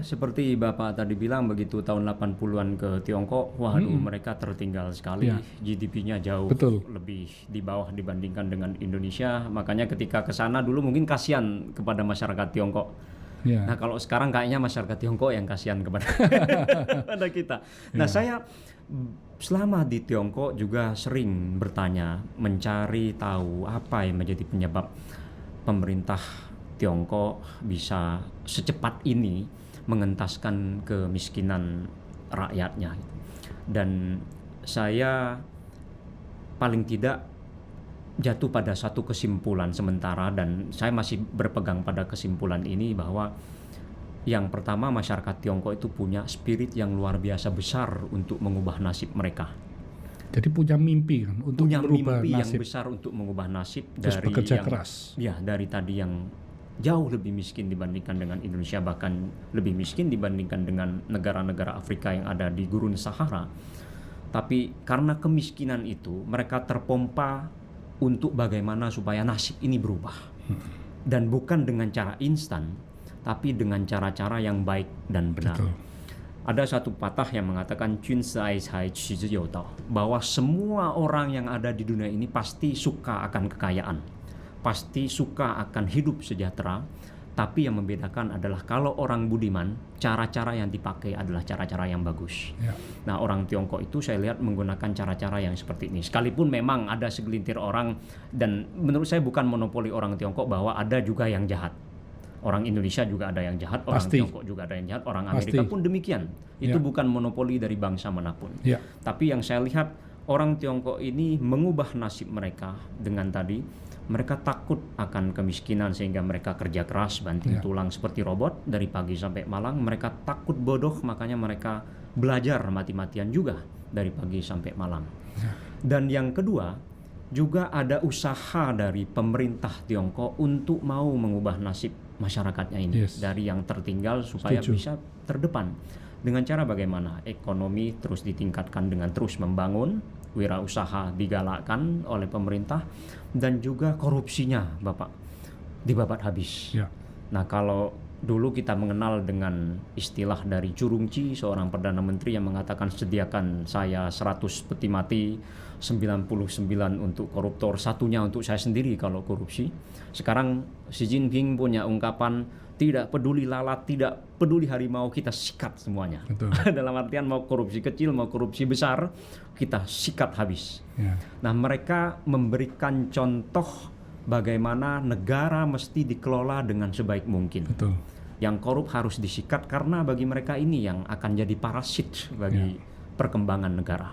Seperti Bapak tadi bilang, begitu tahun 80-an ke Tiongkok, waduh mereka tertinggal sekali, Ya, GDP-nya jauh betul. lebih di bawah dibandingkan dengan Indonesia. Makanya ketika ke sana dulu mungkin kasihan kepada masyarakat Tiongkok. Nah, Ya, kalau sekarang kayaknya masyarakat Tiongkok yang kasihan kepada kepada kita. Nah, ya. saya selama di Tiongkok juga sering bertanya, mencari tahu apa yang menjadi penyebab pemerintah Tiongkok bisa secepat ini mengentaskan kemiskinan rakyatnya. Dan saya paling tidak jatuh pada satu kesimpulan sementara, dan saya masih berpegang pada kesimpulan ini, bahwa yang pertama, masyarakat Tiongkok itu punya spirit yang luar biasa besar untuk mengubah nasib mereka. Jadi punya mimpi kan untuk Punya merubah mimpi yang nasib, besar untuk mengubah nasib terus dari bekerja yang keras. ya dari tadi yang jauh lebih miskin dibandingkan dengan Indonesia, bahkan lebih miskin dibandingkan dengan negara-negara Afrika yang ada di Gurun Sahara. Tapi karena kemiskinan itu, mereka terpompa untuk bagaimana supaya nasib ini berubah. Dan bukan dengan cara instan, tapi dengan cara-cara yang baik dan benar. Betul. Ada satu patah yang mengatakan bahwa semua orang yang ada di dunia ini pasti suka akan kekayaan, pasti suka akan hidup sejahtera. Tapi yang membedakan adalah kalau orang budiman, cara-cara yang dipakai adalah cara-cara yang bagus. Ya. Nah, orang Tiongkok itu saya lihat menggunakan cara-cara yang seperti ini. Sekalipun memang ada segelintir orang, dan menurut saya bukan monopoli orang Tiongkok, bahwa ada juga yang jahat. Orang Indonesia juga ada yang jahat, orang Pasti. Tiongkok juga ada yang jahat, orang Amerika Pasti. pun demikian. Itu Ya. bukan monopoli dari bangsa manapun. Ya. Tapi yang saya lihat, orang Tiongkok ini mengubah nasib mereka dengan tadi, mereka takut akan kemiskinan sehingga mereka kerja keras, banting Ya. tulang seperti robot dari pagi sampai malam. Mereka takut bodoh, makanya mereka belajar mati-matian juga dari pagi sampai malam. Ya. Dan yang kedua, juga ada usaha dari pemerintah Tiongkok untuk mau mengubah nasib masyarakatnya ini. Yes. Dari yang tertinggal supaya Setuju. bisa terdepan. Dengan cara bagaimana? Ekonomi terus ditingkatkan dengan terus membangun, wirausaha digalakkan oleh pemerintah, dan juga korupsinya Bapak dibabat habis. Ya. Nah, kalau dulu kita mengenal dengan istilah dari Curungci, seorang Perdana Menteri yang mengatakan, sediakan saya 100 peti mati, 99 untuk koruptor, satunya untuk saya sendiri kalau korupsi. Sekarang Xi Jinping punya ungkapan, tidak peduli lalat, tidak peduli harimau, kita sikat semuanya. Betul. Dalam artian mau korupsi kecil, mau korupsi besar, kita sikat habis. Ya. Nah, mereka memberikan contoh bagaimana negara mesti dikelola dengan sebaik mungkin. Betul. Yang korup harus disikat, karena bagi mereka ini yang akan jadi parasit bagi perkembangan negara.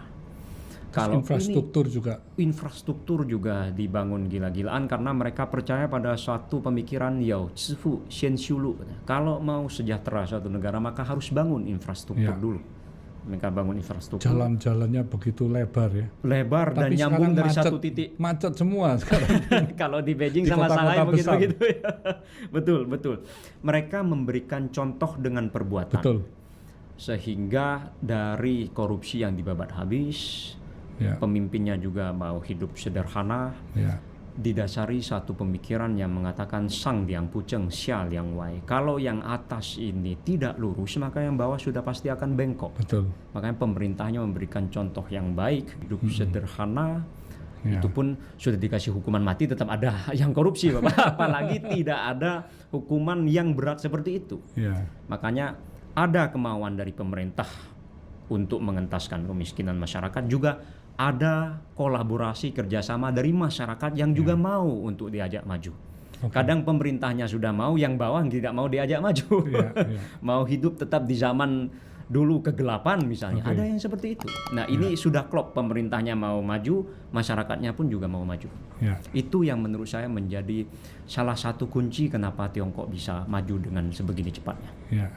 Kalau infrastruktur juga. Infrastruktur juga dibangun gila-gilaan, karena mereka percaya pada suatu pemikiran Yao Zifu Xian Xiulu. Kalau mau sejahtera suatu negara, maka harus bangun infrastruktur Ya. dulu. Mereka bangun infrastruktur. Jalan-jalannya begitu lebar ya. Lebar dan Tapi nyambung sekarang dari macet, satu titik. macet semua sekarang. Kalau di Beijing Di sama kota-kota Shanghai besar. begitu-begitu ya. Betul, betul. Mereka memberikan contoh dengan perbuatan. Betul. Sehingga dari korupsi yang dibabat habis, Ya. pemimpinnya juga mau hidup sederhana, Ya. didasari satu pemikiran yang mengatakan Sang Liang Puceng Xia Liang Wai. Kalau yang atas ini tidak lurus, maka yang bawah sudah pasti akan bengkok. Betul. Makanya pemerintahnya memberikan contoh yang baik, hidup sederhana. Ya. Itu pun sudah dikasih hukuman mati, tetap ada yang korupsi Bapak. Apalagi tidak ada hukuman yang berat seperti itu. Ya. Makanya ada kemauan dari pemerintah untuk mengentaskan kemiskinan masyarakat. Juga ada kolaborasi kerjasama dari masyarakat yang juga mau untuk diajak maju. Oke. Kadang pemerintahnya sudah mau, yang bawah tidak mau diajak maju. Ya, ya. Mau hidup tetap di zaman dulu kegelapan misalnya. Oke. Ada yang seperti itu. Nah, ini sudah klop, pemerintahnya mau maju, masyarakatnya pun juga mau maju. Ya. Itu yang menurut saya menjadi salah satu kunci kenapa Tiongkok bisa maju dengan sebegini cepatnya. Ya.